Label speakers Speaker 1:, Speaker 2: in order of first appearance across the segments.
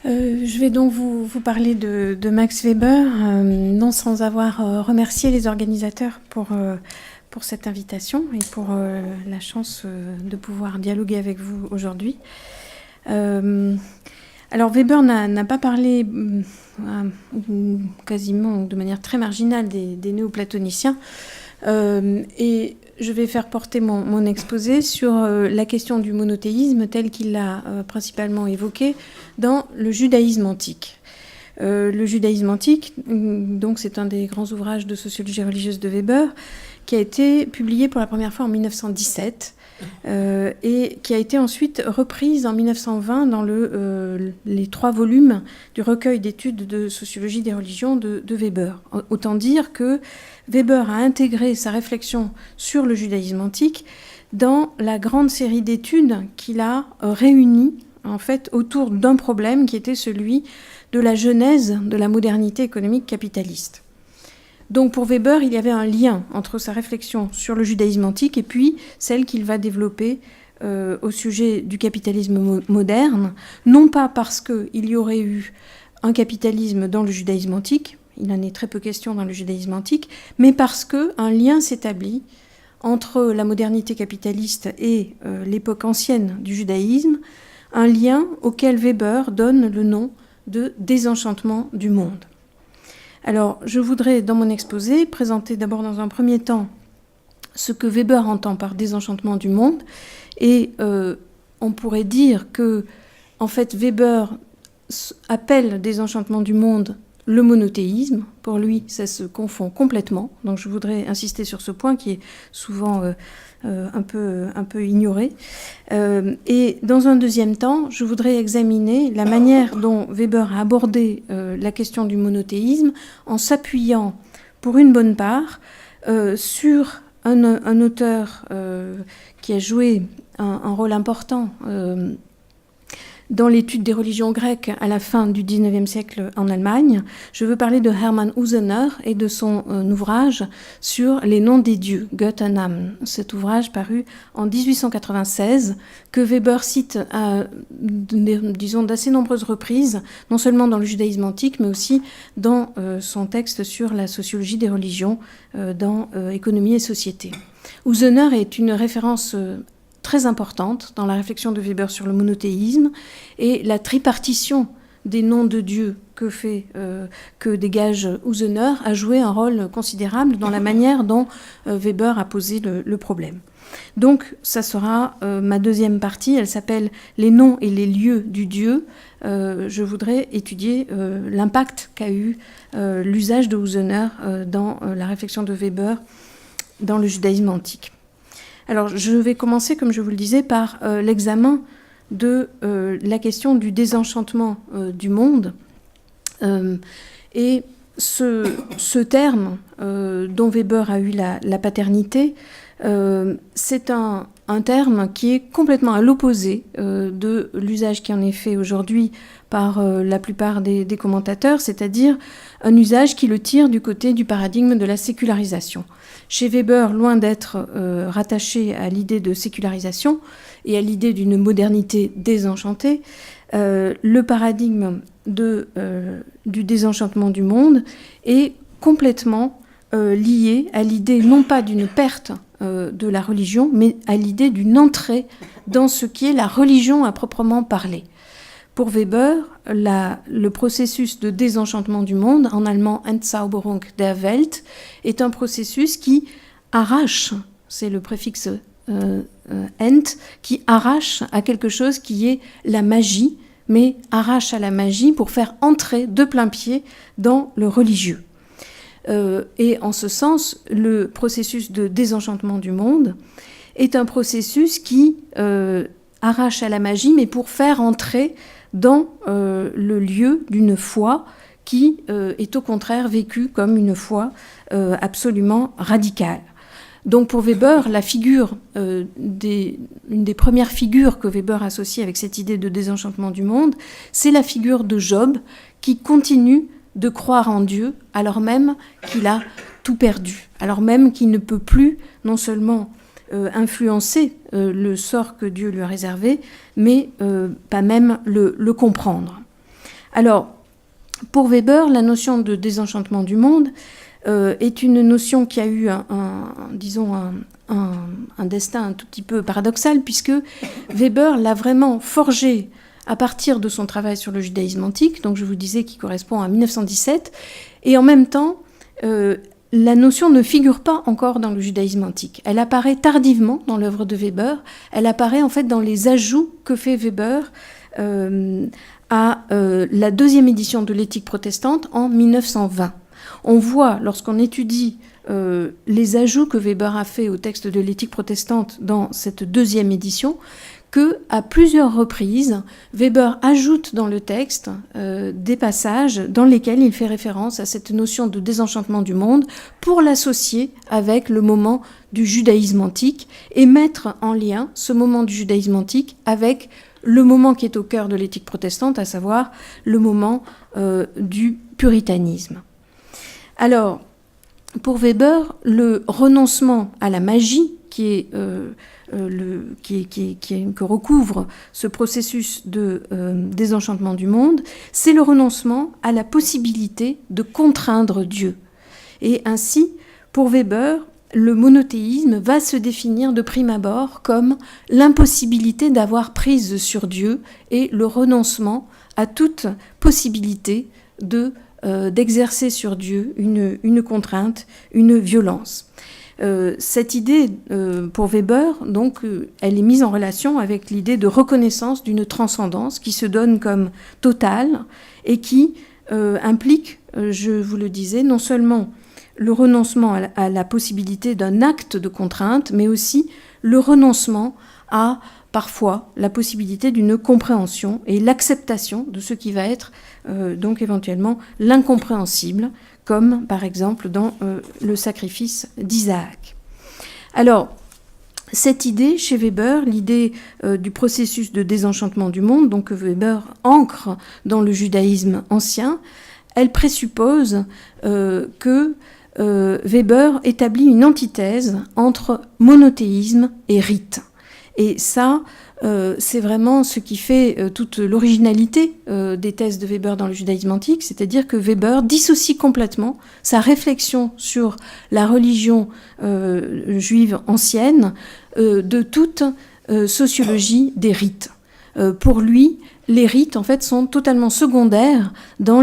Speaker 1: Je vais donc vous parler de Max Weber, non sans avoir remercié les organisateurs pour cette invitation et pour la chance de pouvoir dialoguer avec vous aujourd'hui. Alors Weber n'a pas parlé, ou quasiment de manière très marginale, des néoplatoniciens, et je vais faire porter mon exposé sur la question du monothéisme tel qu'il l'a principalement évoqué dans le judaïsme antique. Le judaïsme antique, donc c'est un des grands ouvrages de sociologie religieuse de Weber, qui a été publié pour la première fois en 1917 et qui a été ensuite reprise en 1920 dans les 3 volumes du recueil d'études de sociologie des religions de Weber. Autant dire que Weber a intégré sa réflexion sur le judaïsme antique dans la grande série d'études qu'il a réunies en fait autour d'un problème qui était celui de la genèse de la modernité économique capitaliste. Donc pour Weber, il y avait un lien entre sa réflexion sur le judaïsme antique et puis celle qu'il va développer au sujet du capitalisme moderne, non pas parce qu'il y aurait eu un capitalisme dans le judaïsme antique, il en est très peu question dans le judaïsme antique, mais parce qu'un lien s'établit entre la modernité capitaliste et l'époque ancienne du judaïsme, un lien auquel Weber donne le nom de désenchantement du monde. Alors, je voudrais, dans mon exposé, présenter d'abord dans un premier temps ce que Weber entend par désenchantement du monde. Et on pourrait dire que, en fait, Weber appelle désenchantement du monde le monothéisme. Pour lui, ça se confond complètement. Donc, je voudrais insister sur ce point qui est souvent un peu ignoré. Et dans un deuxième temps, je voudrais examiner la manière dont Weber a abordé la question du monothéisme en s'appuyant, pour une bonne part, sur un auteur qui a joué un rôle important dans l'étude des religions grecques à la fin du XIXe siècle en Allemagne. Je veux parler de Hermann Usener et de son ouvrage sur les noms des dieux, Götternamen. Cet ouvrage paru en 1896, que Weber cite à, disons, d'assez nombreuses reprises, non seulement dans le judaïsme antique, mais aussi dans son texte sur la sociologie des religions, dans Économie et société. Usener est une référence très importante dans la réflexion de Weber sur le monothéisme et la tripartition des noms de Dieu que dégage Usener a joué un rôle considérable dans la manière dont Weber a posé le problème. Donc ça sera ma deuxième partie, elle s'appelle « Les noms et les lieux du Dieu ». Je voudrais étudier l'impact qu'a eu l'usage de Usener dans la réflexion de Weber dans le judaïsme antique. Alors, je vais commencer, comme je vous le disais, par l'examen de la question du désenchantement du monde. Et ce terme dont Weber a eu la paternité, c'est un terme qui est complètement à l'opposé de l'usage qui en est fait aujourd'hui par la plupart des commentateurs, c'est-à-dire un usage qui le tire du côté du paradigme de la sécularisation. Chez Weber, loin d'être rattaché à l'idée de sécularisation et à l'idée d'une modernité désenchantée, le paradigme du désenchantement du monde est complètement lié à l'idée non pas d'une perte de la religion, mais à l'idée d'une entrée dans ce qui est la religion à proprement parler. Pour Weber, le processus de désenchantement du monde, en allemand Entzauberung der Welt, est un processus qui arrache, c'est le préfixe ent, qui arrache à quelque chose qui est la magie, mais arrache à la magie pour faire entrer de plein pied dans le religieux. Et en ce sens, le processus de désenchantement du monde est un processus qui arrache à la magie, mais pour faire entrer dans le lieu d'une foi qui est au contraire vécue comme une foi absolument radicale. Donc pour Weber, la figure, une des premières figures que Weber associe avec cette idée de désenchantement du monde, c'est la figure de Job qui continue de croire en Dieu alors même qu'il a tout perdu, alors même qu'il ne peut plus non seulement influencer le sort que Dieu lui a réservé, mais pas même le comprendre. Alors, pour Weber, la notion de désenchantement du monde est une notion qui a eu un destin un tout petit peu paradoxal, puisque Weber l'a vraiment forgé à partir de son travail sur le judaïsme antique, donc je vous disais qui correspond à 1917, et en même temps, la notion ne figure pas encore dans le judaïsme antique. Elle apparaît tardivement dans l'œuvre de Weber, elle apparaît en fait dans les ajouts que fait Weber à la deuxième édition de l'éthique protestante en 1920. On voit, lorsqu'on étudie les ajouts que Weber a fait au texte de l'éthique protestante dans cette deuxième édition, que à plusieurs reprises, Weber ajoute dans le texte des passages dans lesquels il fait référence à cette notion de désenchantement du monde pour l'associer avec le moment du judaïsme antique et mettre en lien ce moment du judaïsme antique avec le moment qui est au cœur de l'éthique protestante, à savoir le moment du puritanisme. Alors, pour Weber, le renoncement à la magie que recouvre ce processus de désenchantement du monde, c'est le renoncement à la possibilité de contraindre Dieu. Et ainsi, pour Weber, le monothéisme va se définir de prime abord comme l'impossibilité d'avoir prise sur Dieu et le renoncement à toute possibilité d'exercer sur Dieu une contrainte, une violence. Cette idée, pour Weber, donc, elle est mise en relation avec l'idée de reconnaissance d'une transcendance qui se donne comme totale et qui implique, je vous le disais, non seulement le renoncement à la possibilité d'un acte de contrainte, mais aussi le renoncement à, parfois, la possibilité d'une compréhension et l'acceptation de ce qui va être donc éventuellement l'incompréhensible, comme par exemple dans le sacrifice d'Isaac. Alors, cette idée, chez Weber, l'idée du processus de désenchantement du monde, donc que Weber ancre dans le judaïsme ancien, elle présuppose que Weber établit une antithèse entre monothéisme et rite. Et ça, c'est vraiment ce qui fait toute l'originalité des thèses de Weber dans le judaïsme antique, c'est-à-dire que Weber dissocie complètement sa réflexion sur la religion juive ancienne de toute sociologie des rites. Pour lui, les rites, en fait, sont totalement secondaires dans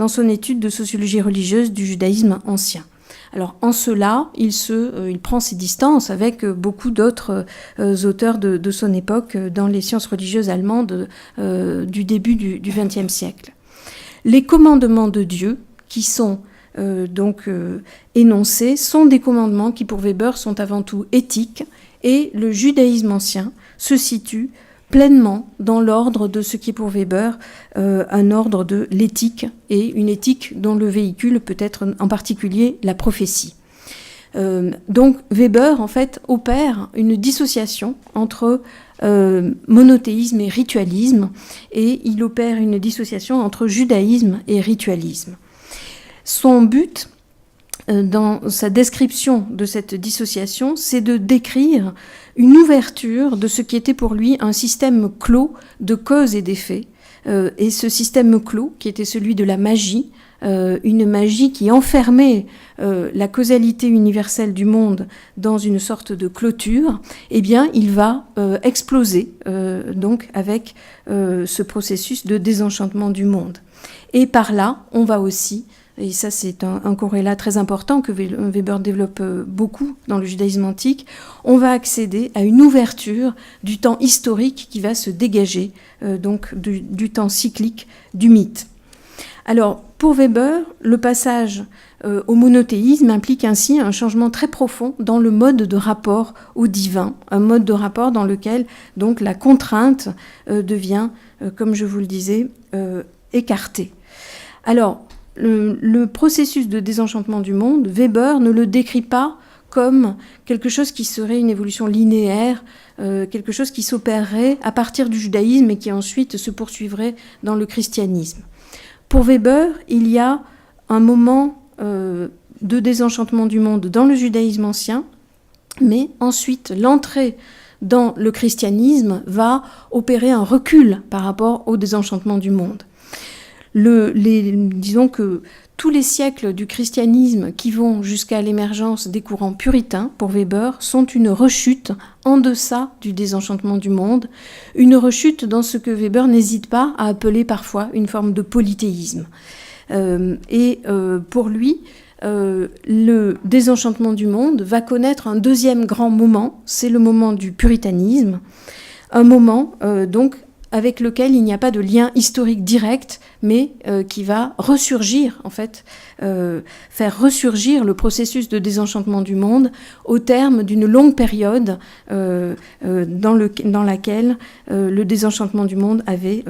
Speaker 1: son étude de sociologie religieuse du judaïsme ancien. Alors, en cela, il prend ses distances avec beaucoup d'autres auteurs de son époque dans les sciences religieuses allemandes du début du XXe siècle. Les commandements de Dieu, qui sont énoncés, sont des commandements qui, pour Weber, sont avant tout éthiques, et le judaïsme ancien se situe pleinement dans l'ordre de ce qui est pour Weber un ordre de l'éthique, et une éthique dont le véhicule peut être en particulier la prophétie. Donc Weber, en fait, opère une dissociation entre monothéisme et ritualisme, et il opère une dissociation entre judaïsme et ritualisme. Son but, dans sa description de cette dissociation, c'est de décrire une ouverture de ce qui était pour lui un système clos de cause et d'effet. Et ce système clos, qui était celui de la magie, une magie qui enfermait la causalité universelle du monde dans une sorte de clôture, eh bien, il va exploser donc avec ce processus de désenchantement du monde. Et par là, on va aussi, et ça c'est un corrélat très important que Weber développe beaucoup dans le judaïsme antique, on va accéder à une ouverture du temps historique qui va se dégager donc du temps cyclique du mythe. Alors, pour Weber, le passage au monothéisme implique ainsi un changement très profond dans le mode de rapport au divin, un mode de rapport dans lequel donc la contrainte devient, comme je vous le disais, écartée. Alors, le processus de désenchantement du monde, Weber ne le décrit pas comme quelque chose qui serait une évolution linéaire, quelque chose qui s'opérerait à partir du judaïsme et qui ensuite se poursuivrait dans le christianisme. Pour Weber, il y a un moment de désenchantement du monde dans le judaïsme ancien, mais ensuite l'entrée dans le christianisme va opérer un recul par rapport au désenchantement du monde. disons que tous les siècles du christianisme qui vont jusqu'à l'émergence des courants puritains, pour Weber, sont une rechute en deçà du désenchantement du monde, une rechute dans ce que Weber n'hésite pas à appeler parfois une forme de polythéisme. Pour lui, le désenchantement du monde va connaître un deuxième grand moment, c'est le moment du puritanisme, un moment donc avec lequel il n'y a pas de lien historique direct, mais qui va ressurgir, en fait, faire ressurgir le processus de désenchantement du monde au terme d'une longue période dans laquelle le désenchantement du monde avait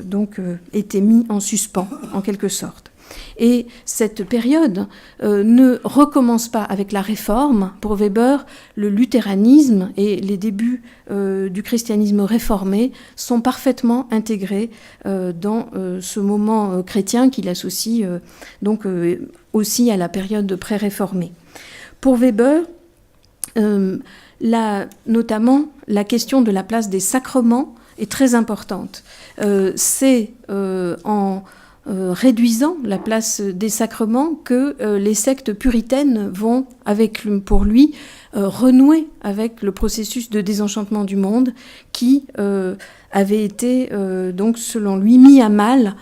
Speaker 1: donc été mis en suspens, en quelque sorte. Et cette période ne recommence pas avec la Réforme. Pour Weber, le luthéranisme et les débuts du christianisme réformé sont parfaitement intégrés dans ce moment chrétien qu'il associe donc aussi à la période pré-réformée. Pour Weber, notamment la question de la place des sacrements est très importante. C'est en réduisant la place des sacrements que les sectes puritaines vont, pour lui, renouer avec le processus de désenchantement du monde qui avait été, donc, selon lui, mis à mal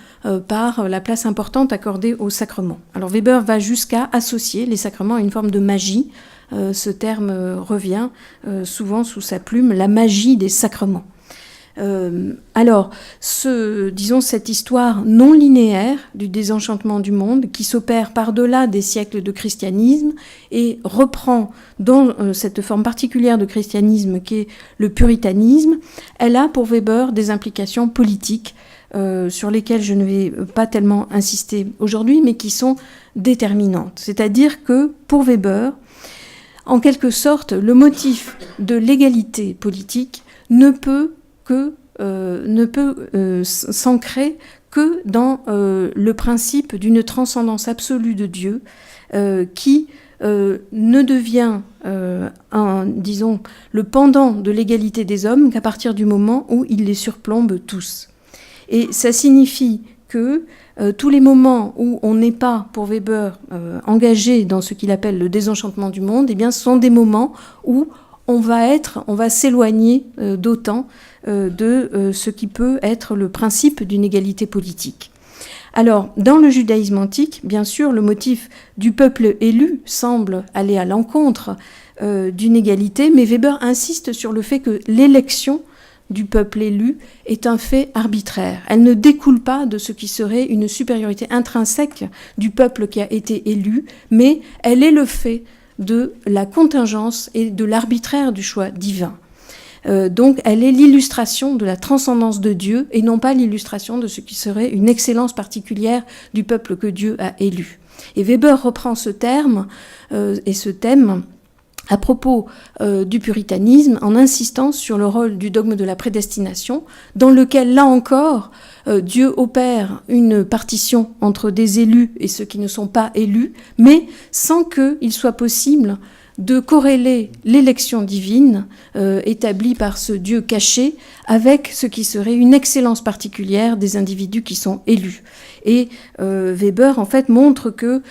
Speaker 1: par la place importante accordée aux sacrements. Alors Weber va jusqu'à associer les sacrements à une forme de magie. Ce terme revient souvent sous sa plume, la magie des sacrements. Alors, cette histoire non linéaire du désenchantement du monde qui s'opère par-delà des siècles de christianisme et reprend dans cette forme particulière de christianisme qui est le puritanisme, elle a pour Weber des implications politiques sur lesquelles je ne vais pas tellement insister aujourd'hui, mais qui sont déterminantes. C'est-à-dire que pour Weber, en quelque sorte, le motif de l'égalité politique ne peut s'ancrer que dans le principe d'une transcendance absolue de Dieu qui ne devient, le pendant de l'égalité des hommes qu'à partir du moment où il les surplombe tous. Et ça signifie que tous les moments où on n'est pas, pour Weber, engagé dans ce qu'il appelle le désenchantement du monde, eh bien, ce sont des moments où on va s'éloigner d'autant de ce qui peut être le principe d'une égalité politique. Alors, dans le judaïsme antique, bien sûr, le motif du peuple élu semble aller à l'encontre d'une égalité, mais Weber insiste sur le fait que l'élection du peuple élu est un fait arbitraire. Elle ne découle pas de ce qui serait une supériorité intrinsèque du peuple qui a été élu, mais elle est le fait de la contingence et de l'arbitraire du choix divin. Donc elle est l'illustration de la transcendance de Dieu et non pas l'illustration de ce qui serait une excellence particulière du peuple que Dieu a élu. Et Weber reprend ce terme et ce thème à propos du puritanisme en insistant sur le rôle du dogme de la prédestination, dans lequel, là encore, Dieu opère une partition entre des élus et ceux qui ne sont pas élus, mais sans qu'il soit possible de corréler l'élection divine établie par ce Dieu caché avec ce qui serait une excellence particulière des individus qui sont élus. Et Weber, en fait, montre que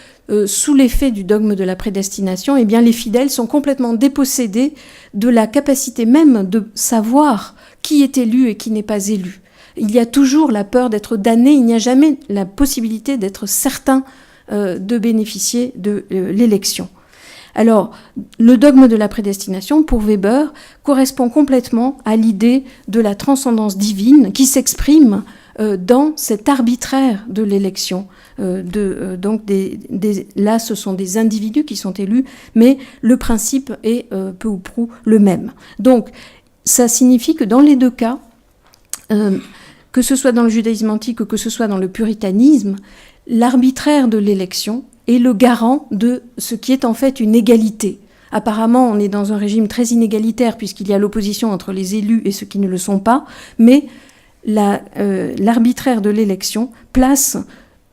Speaker 1: sous l'effet du dogme de la prédestination, eh bien, les fidèles sont complètement dépossédés de la capacité même de savoir qui est élu et qui n'est pas élu. Il y a toujours la peur d'être damné, il n'y a jamais la possibilité d'être certain de bénéficier de l'élection. Alors, le dogme de la prédestination, pour Weber, correspond complètement à l'idée de la transcendance divine qui s'exprime dans cet arbitraire de l'élection. Donc, là, ce sont des individus qui sont élus, mais le principe est peu ou prou le même. Donc, ça signifie que dans les deux cas, que ce soit dans le judaïsme antique ou que ce soit dans le puritanisme, l'arbitraire de l'élection est le garant de ce qui est en fait une égalité. Apparemment, on est dans un régime très inégalitaire puisqu'il y a l'opposition entre les élus et ceux qui ne le sont pas, mais l'arbitraire de l'élection place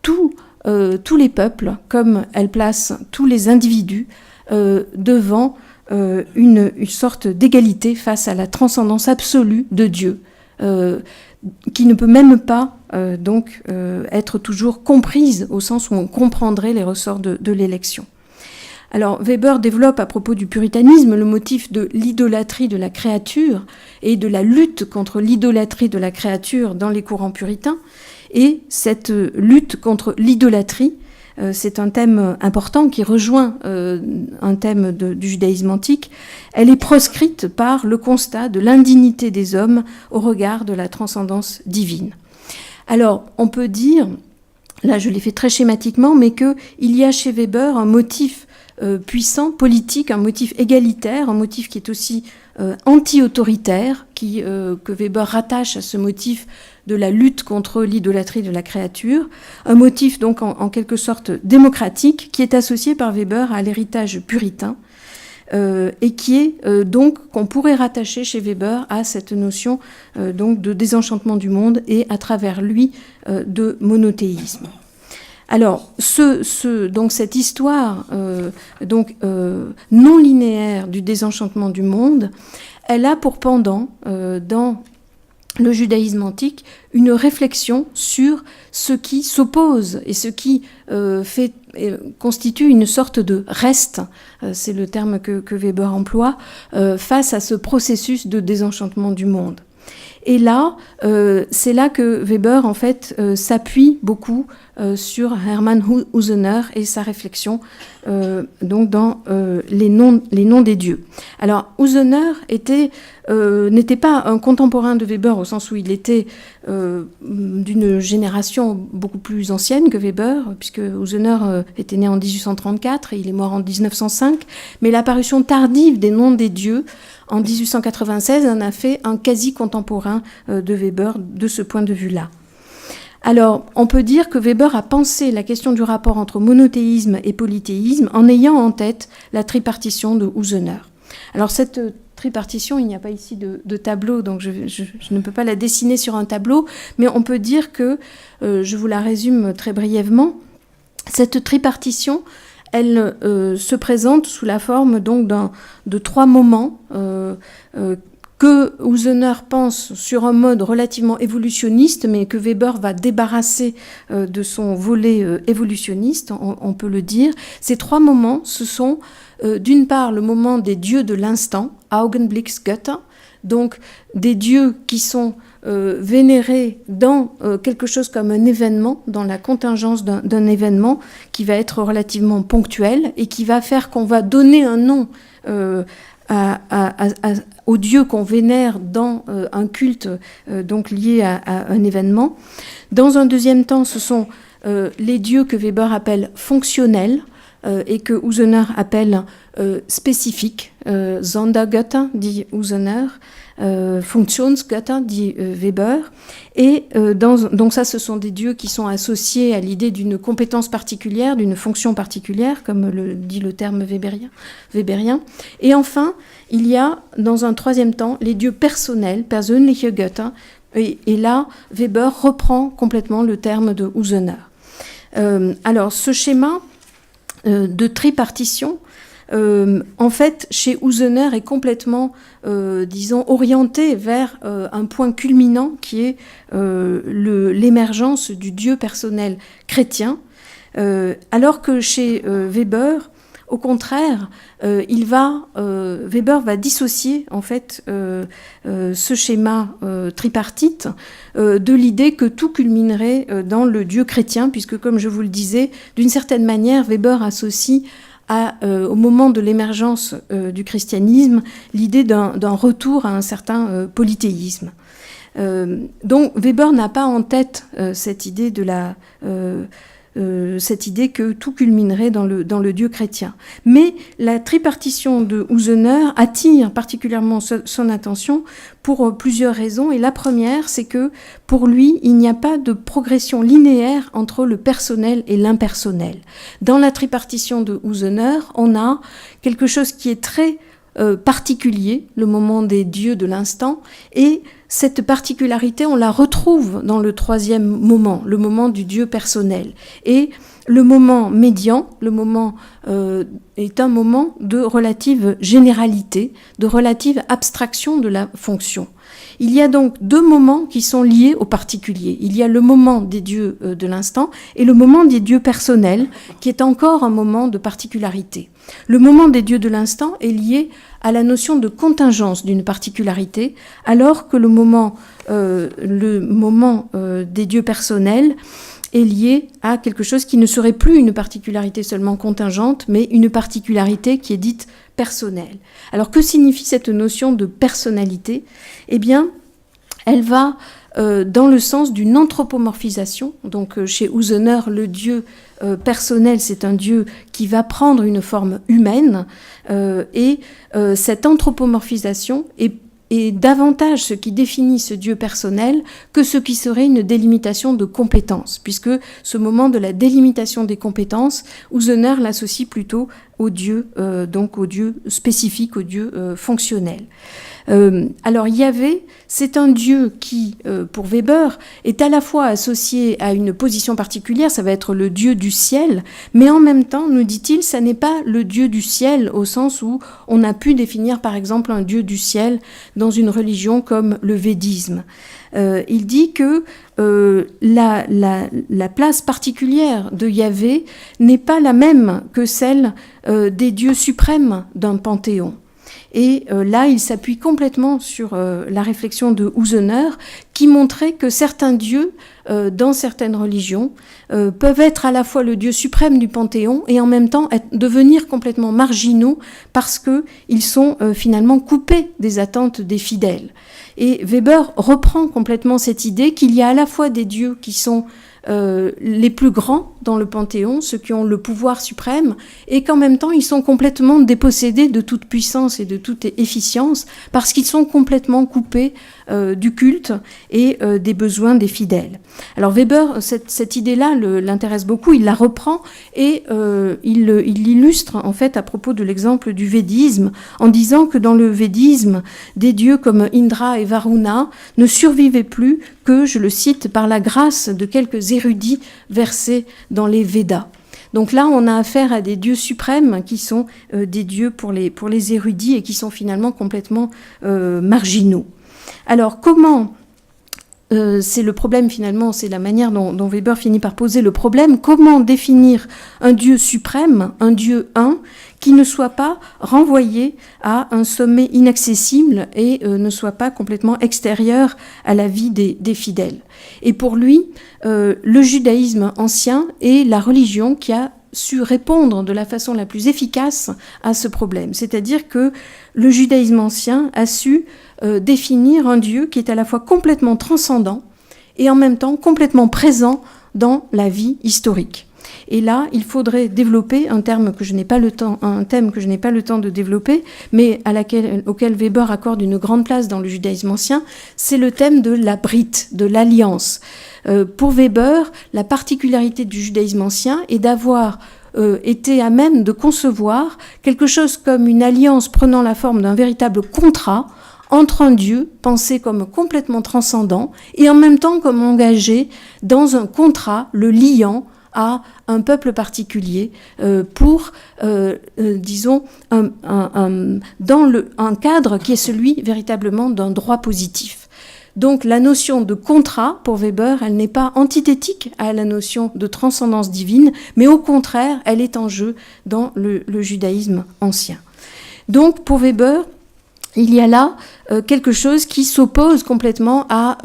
Speaker 1: tous les peuples, comme elle place tous les individus, devant une sorte d'égalité face à la transcendance absolue de Dieu. qui ne peut même pas être toujours comprise au sens où on comprendrait les ressorts de l'élection. Alors Weber développe à propos du puritanisme le motif de l'idolâtrie de la créature et de la lutte contre l'idolâtrie de la créature dans les courants puritains. Et cette lutte contre l'idolâtrie, c'est un thème important qui rejoint un thème du judaïsme antique. Elle est proscrite par le constat de l'indignité des hommes au regard de la transcendance divine. Alors, on peut dire, là je l'ai fait très schématiquement, mais qu'il y a chez Weber un motif puissant, politique, un motif égalitaire, un motif qui est aussi anti-autoritaire, que Weber rattache à ce motif de la lutte contre l'idolâtrie de la créature, un motif donc en quelque sorte démocratique qui est associé par Weber à l'héritage puritain et qui est donc qu'on pourrait rattacher chez Weber à cette notion donc de désenchantement du monde et à travers lui de monothéisme. Alors, donc cette histoire non linéaire du désenchantement du monde, elle a pour pendant dans le judaïsme antique une réflexion sur ce qui s'oppose et ce qui constitue une sorte de reste, c'est le terme que Weber emploie, face à ce processus de désenchantement du monde. Et là, c'est là que Weber, en fait, s'appuie beaucoup sur Hermann Usener et sa réflexion donc dans les noms des dieux. Alors, Usener n'était pas un contemporain de Weber au sens où il était d'une génération beaucoup plus ancienne que Weber, puisque Usener était né en 1834 et il est mort en 1905, mais l'apparition tardive des noms des dieux en 1896 en a fait un quasi-contemporain de Weber de ce point de vue-là. Alors, on peut dire que Weber a pensé la question du rapport entre monothéisme et polythéisme en ayant en tête la tripartition de Usener. Alors, cette tripartition, il n'y a pas ici de tableau, donc je ne peux pas la dessiner sur un tableau, mais on peut dire que, je vous la résume très brièvement, cette tripartition, elle se présente sous la forme donc de 3 moments que Usener pense sur un mode relativement évolutionniste, mais que Weber va débarrasser de son volet évolutionniste, on peut le dire. Ces 3 moments, ce sont d'une part le moment des dieux de l'instant, Augenblicksgötter, donc des dieux qui sont vénérés dans quelque chose comme un événement, dans la contingence d'un événement qui va être relativement ponctuel et qui va faire qu'on va donner un nom aux dieux qu'on vénère dans un culte donc lié à un événement. Dans un deuxième temps, ce sont les dieux que Weber appelle fonctionnels et que Usener appelle spécifiques. Sondergötter, dit Usener, Funktionsgötter, dit Weber. Et donc ça, ce sont des dieux qui sont associés à l'idée d'une compétence particulière, d'une fonction particulière, comme le dit le terme weberien. Et enfin, il y a, dans un troisième temps, les dieux personnels, persönliche Götter. Et là, Weber reprend complètement le terme de Usener. Alors, ce schéma de tripartition, en fait, chez Usener est complètement, disons, orienté vers un point culminant qui est l'émergence du Dieu personnel chrétien, alors que chez Weber, au contraire, Weber va dissocier en fait ce schéma tripartite de l'idée que tout culminerait dans le Dieu chrétien, puisque, comme je vous le disais, d'une certaine manière, Weber associe au moment de l'émergence du christianisme l'idée d'un retour à un certain polythéisme. Donc Weber n'a pas en tête cette idée cette idée que tout culminerait dans le Dieu chrétien. Mais la tripartition de Usener attire particulièrement son attention pour plusieurs raisons. Et la première, c'est que pour lui, il n'y a pas de progression linéaire entre le personnel et l'impersonnel. Dans la tripartition de Usener, on a quelque chose qui est très particulier, le moment des dieux de l'instant, et cette particularité, on la retrouve dans le troisième moment, le moment du Dieu personnel. Et le moment médian, le moment est un moment de relative généralité, de relative abstraction de la fonction. Il y a donc deux moments qui sont liés au particulier. Il y a le moment des dieux de l'instant et le moment des dieux personnels, qui est encore un moment de particularité. Le moment des dieux de l'instant est lié à la notion de contingence d'une particularité, alors que le moment des dieux personnels est lié à quelque chose qui ne serait plus une particularité seulement contingente, mais une particularité qui est dite personnelle. Alors que signifie cette notion de personnalité ? Eh bien, elle va dans le sens d'une anthropomorphisation. Donc chez Usener, le dieu personnel, c'est un dieu qui va prendre une forme humaine, et cette anthropomorphisation est davantage ce qui définit ce Dieu personnel que ce qui serait une délimitation de compétences, puisque ce moment de la délimitation des compétences, Usener l'associe plutôt au Dieu, donc au Dieu spécifique, au Dieu fonctionnel. Alors Yahvé, c'est un Dieu qui, pour Weber, est à la fois associé à une position particulière, ça va être le Dieu du ciel, mais en même temps, nous dit-il, ça n'est pas le Dieu du ciel au sens où on a pu définir par exemple un Dieu du ciel dans une religion comme le védisme. Il dit que la place particulière de Yahvé n'est pas la même que celle des dieux suprêmes d'un panthéon. Et là, il s'appuie complètement sur la réflexion de Usener, qui montrait que certains dieux, dans certaines religions, peuvent être à la fois le dieu suprême du panthéon et en même temps devenir complètement marginaux parce qu'ils sont finalement coupés des attentes des fidèles. Et Weber reprend complètement cette idée qu'il y a à la fois des dieux qui sont les plus grands dans le Panthéon, ceux qui ont le pouvoir suprême, et qu'en même temps ils sont complètement dépossédés de toute puissance et de toute efficience, parce qu'ils sont complètement coupés du culte et des besoins des fidèles. Alors Weber, cette idée-là l'intéresse beaucoup, il la reprend et il l'illustre en fait à propos de l'exemple du védisme, en disant que dans le védisme, des dieux comme Indra et Varuna ne survivaient plus que, je le cite, par la grâce de quelques érudits versés dans les Védas. Donc là, on a affaire à des dieux suprêmes qui sont des dieux pour les érudits et qui sont finalement complètement marginaux. Alors comment, c'est le problème finalement, c'est la manière dont Weber finit par poser le problème, comment définir un dieu suprême, un dieu un, qui ne soit pas renvoyé à un sommet inaccessible et ne soit pas complètement extérieur à la vie des fidèles. Et pour lui, le judaïsme ancien est la religion qui a su répondre de la façon la plus efficace à ce problème. C'est-à-dire que le judaïsme ancien a su définir un Dieu qui est à la fois complètement transcendant et en même temps complètement présent dans la vie historique. Et là, il faudrait développer un thème que je n'ai pas le temps de développer, mais auquel Weber accorde une grande place dans le judaïsme ancien, c'est le thème de la brite, de l'alliance. Pour Weber, la particularité du judaïsme ancien est d'avoir été à même de concevoir quelque chose comme une alliance prenant la forme d'un véritable contrat entre un Dieu pensé comme complètement transcendant et en même temps comme engagé dans un contrat le liant à un peuple particulier pour, disons, dans un cadre qui est celui véritablement d'un droit positif. Donc la notion de contrat, pour Weber, elle n'est pas antithétique à la notion de transcendance divine, mais au contraire, elle est en jeu dans le judaïsme ancien. Donc pour Weber, il y a là quelque chose qui s'oppose complètement à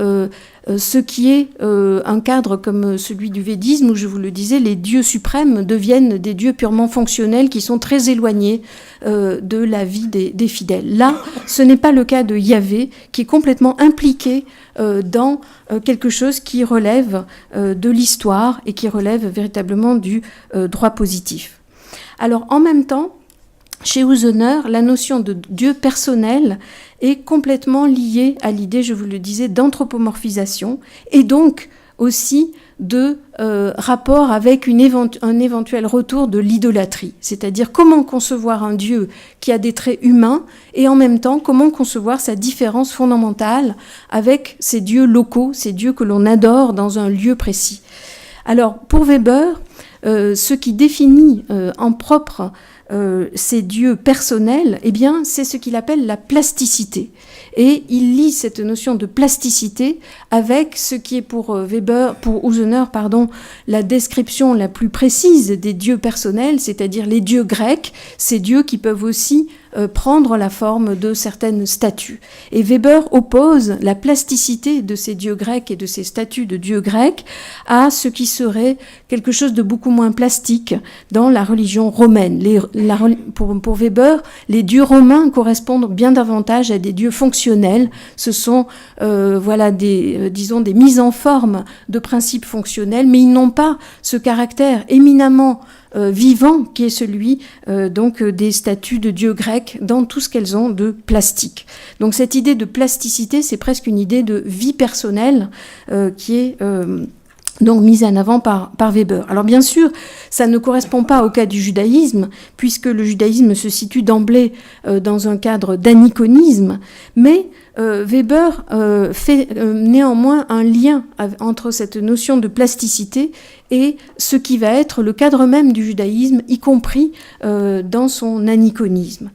Speaker 1: ce qui est un cadre comme celui du védisme, où, je vous le disais, les dieux suprêmes deviennent des dieux purement fonctionnels qui sont très éloignés de la vie des fidèles. Là, ce n'est pas le cas de Yahvé, qui est complètement impliqué dans quelque chose qui relève de l'histoire et qui relève véritablement du droit positif. Alors, en même temps, chez Usener, la notion de Dieu personnel est complètement liée à l'idée, je vous le disais, d'anthropomorphisation et donc aussi de rapport avec un éventuel retour de l'idolâtrie. C'est-à-dire comment concevoir un Dieu qui a des traits humains et en même temps comment concevoir sa différence fondamentale avec ces dieux locaux, ces dieux que l'on adore dans un lieu précis. Alors pour Weber, ce qui définit en propre ces dieux personnels, eh bien, c'est ce qu'il appelle la plasticité. Et il lie cette notion de plasticité avec ce qui est pour Usener, la description la plus précise des dieux personnels, c'est-à-dire les dieux grecs, ces dieux qui peuvent aussi prendre la forme de certaines statues. Et Weber oppose la plasticité de ces dieux grecs et de ces statues de dieux grecs à ce qui serait quelque chose de beaucoup moins plastique dans la religion romaine. Pour Weber, les dieux romains correspondent bien davantage à des dieux fonctionnels. Ce sont des mises en forme de principes fonctionnels, mais ils n'ont pas ce caractère éminemment vivant qui est celui des statues de dieux grecs dans tout ce qu'elles ont de plastique. Donc cette idée de plasticité, c'est presque une idée de vie personnelle qui est donc mise en avant par Weber. Alors bien sûr, ça ne correspond pas au cas du judaïsme, puisque le judaïsme se situe d'emblée dans un cadre d'aniconisme, mais Weber fait néanmoins un lien entre cette notion de plasticité et ce qui va être le cadre même du judaïsme, y compris dans son aniconisme.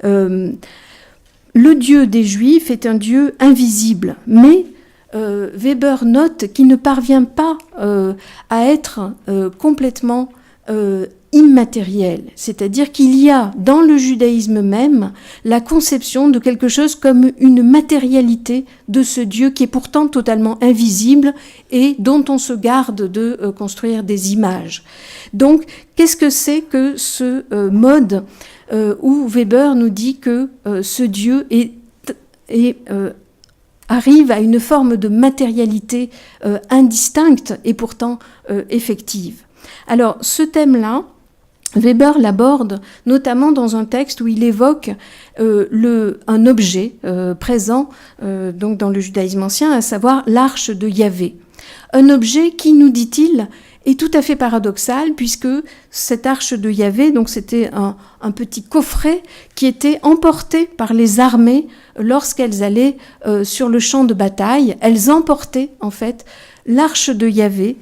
Speaker 1: Le Dieu des Juifs est un Dieu invisible, mais Weber note qu'il ne parvient pas à être complètement immatériel, c'est-à-dire qu'il y a dans le judaïsme même la conception de quelque chose comme une matérialité de ce Dieu qui est pourtant totalement invisible et dont on se garde de construire des images. Donc, qu'est-ce que c'est que ce mode où Weber nous dit que ce Dieu arrive à une forme de matérialité indistincte et pourtant effective. Alors, ce thème-là, Weber l'aborde notamment dans un texte où il évoque un objet présent donc dans le judaïsme ancien, à savoir l'arche de Yahvé. Un objet qui, nous dit-il, est tout à fait paradoxal, puisque cette arche de Yahvé, donc c'était un petit coffret qui était emporté par les armées lorsqu'elles allaient sur le champ de bataille. Elles emportaient en fait l'arche de Yahvé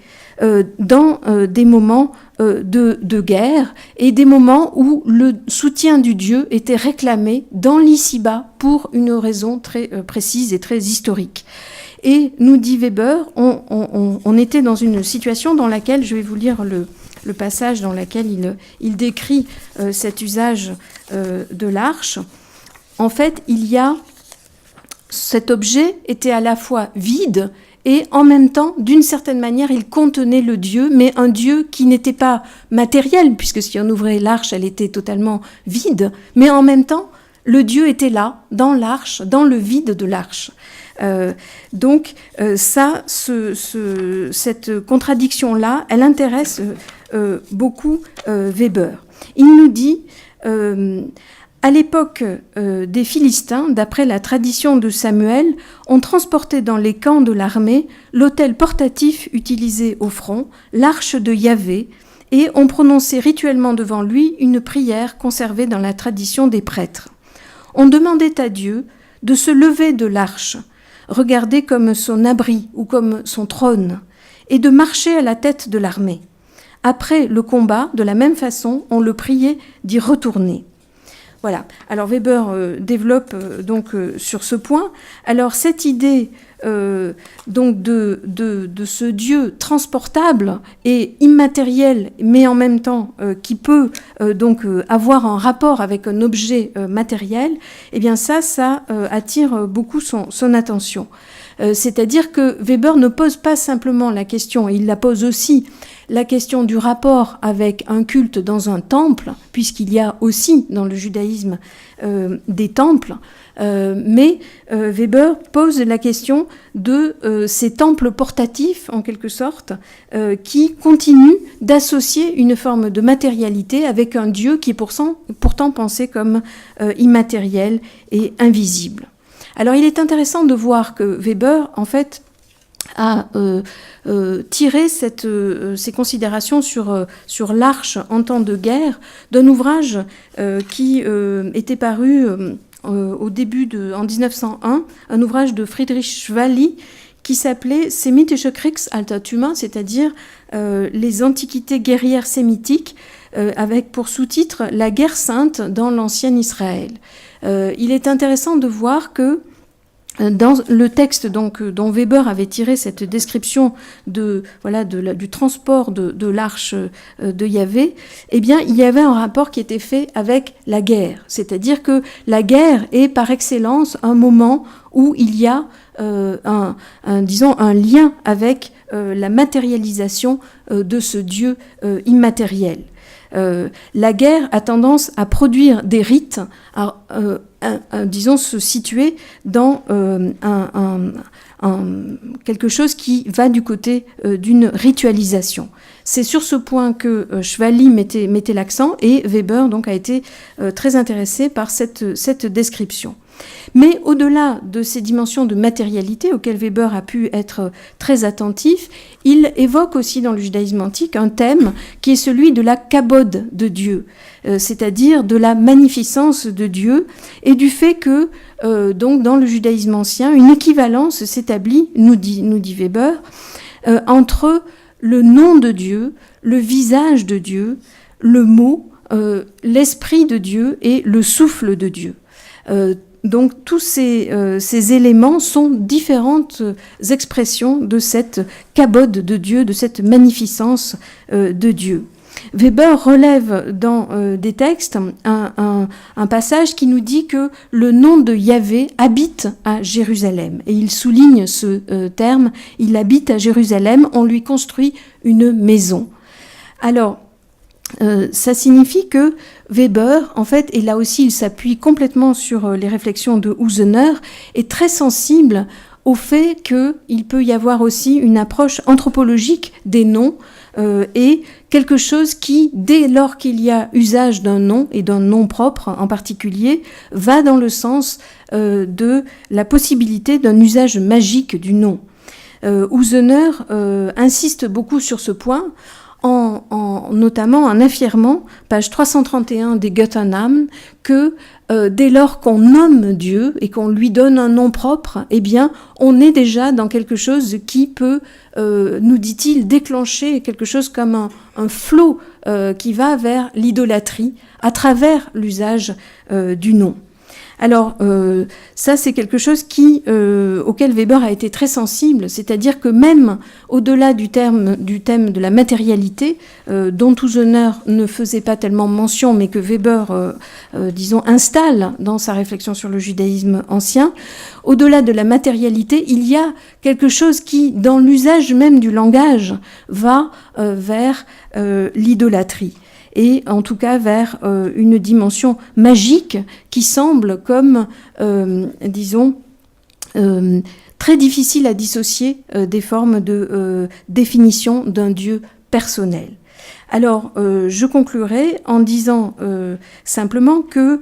Speaker 1: dans des moments de guerre et des moments où le soutien du Dieu était réclamé dans l'ici-bas pour une raison très précise et très historique. Et nous dit Weber, on était dans une situation dans laquelle, je vais vous lire le passage dans lequel il décrit cet usage de l'arche. En fait, cet objet était à la fois vide et en même temps, d'une certaine manière, il contenait le Dieu, mais un Dieu qui n'était pas matériel, puisque si on ouvrait l'arche, elle était totalement vide, mais en même temps, le Dieu était là, dans l'arche, dans le vide de l'arche. Cette contradiction-là, elle intéresse beaucoup Weber. Il nous dit... à l'époque des Philistins, d'après la tradition de Samuel, on transportait dans les camps de l'armée l'autel portatif utilisé au front, l'arche de Yahvé, et on prononçait rituellement devant lui une prière conservée dans la tradition des prêtres. On demandait à Dieu de se lever de l'arche, regardée comme son abri ou comme son trône, et de marcher à la tête de l'armée. Après le combat, de la même façon, on le priait d'y retourner. Voilà. Alors Weber développe sur ce point. Alors cette idée donc de ce Dieu transportable et immatériel, mais en même temps qui peut avoir un rapport avec un objet matériel, eh bien ça attire beaucoup son attention. C'est-à-dire que Weber ne pose pas simplement la question, et il la pose aussi, la question du rapport avec un culte dans un temple, puisqu'il y a aussi dans le judaïsme des temples, mais Weber pose la question de ces temples portatifs, en quelque sorte, qui continuent d'associer une forme de matérialité avec un Dieu qui est pourtant pensé comme immatériel et invisible. Alors il est intéressant de voir que Weber, en fait, a tiré ces considérations sur l'arche en temps de guerre d'un ouvrage qui était paru en 1901, un ouvrage de Friedrich Schwally qui s'appelait Semitische Kriegsaltertümer, c'est-à-dire les antiquités guerrières sémitiques, avec pour sous-titre « La guerre sainte dans l'ancien Israël ». Il est intéressant de voir que dans le texte donc, dont Weber avait tiré cette description du transport de l'arche de Yahvé, eh bien, il y avait un rapport qui était fait avec la guerre. C'est-à-dire que la guerre est par excellence un moment où il y a un lien avec la matérialisation de ce Dieu immatériel. La guerre a tendance à produire des rites, se situer dans quelque chose qui va du côté d'une ritualisation. C'est sur ce point que Chevali mettait l'accent, et Weber donc a été très intéressé par cette description. Mais au-delà de ces dimensions de matérialité auxquelles Weber a pu être très attentif, il évoque aussi dans le judaïsme antique un thème qui est celui de la kabod de Dieu, c'est-à-dire de la magnificence de Dieu, et du fait que donc dans le judaïsme ancien, une équivalence s'établit, nous dit Weber, entre le nom de Dieu, le visage de Dieu, le mot, l'esprit de Dieu et le souffle de Dieu. Donc tous ces éléments sont différentes expressions de cette kabod de Dieu, de cette magnificence de Dieu. Weber relève dans des textes un passage qui nous dit que le nom de Yahvé habite à Jérusalem. Et il souligne ce terme, il habite à Jérusalem, on lui construit une maison. Alors, ça signifie que Weber, en fait, et là aussi il s'appuie complètement sur les réflexions de Husener, est très sensible au fait qu'il peut y avoir aussi une approche anthropologique des noms et quelque chose qui, dès lors qu'il y a usage d'un nom et d'un nom propre en particulier, va dans le sens de la possibilité d'un usage magique du nom. Husener insiste beaucoup sur ce point, notamment en affirmant, page 331 des Götternamen, que dès lors qu'on nomme Dieu et qu'on lui donne un nom propre, eh bien, on est déjà dans quelque chose qui peut, nous dit-il, déclencher quelque chose comme un flot qui va vers l'idolâtrie à travers l'usage du nom. Alors, ça, c'est quelque chose auquel Weber a été très sensible, c'est-à-dire que même au-delà du thème de la matérialité, dont Husener ne faisait pas tellement mention, mais que Weber, installe dans sa réflexion sur le judaïsme ancien, au-delà de la matérialité, il y a quelque chose qui, dans l'usage même du langage, va vers l'idolâtrie. Et en tout cas vers une dimension magique qui semble comme, très difficile à dissocier des formes de définition d'un Dieu personnel. Alors, je conclurai en disant simplement que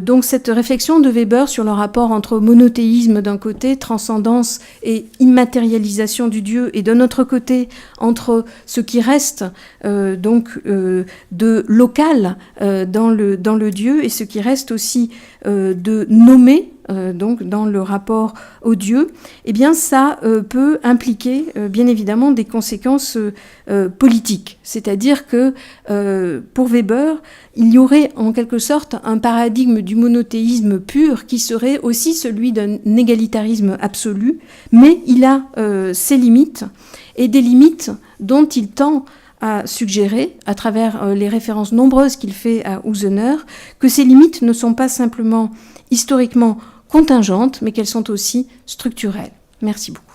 Speaker 1: donc cette réflexion de Weber sur le rapport entre monothéisme d'un côté, transcendance et immatérialisation du Dieu, et d'un autre côté entre ce qui reste de local dans le Dieu et ce qui reste aussi de nommé, donc dans le rapport au Dieu, eh bien ça peut impliquer bien évidemment des conséquences politiques. C'est-à-dire que pour Weber, il y aurait en quelque sorte un paradigme du monothéisme pur qui serait aussi celui d'un égalitarisme absolu, mais il a ses limites, et des limites dont il tend à suggérer, à travers les références nombreuses qu'il fait à Husener, que ces limites ne sont pas simplement historiquement contingentes, mais qu'elles sont aussi structurelles. Merci beaucoup.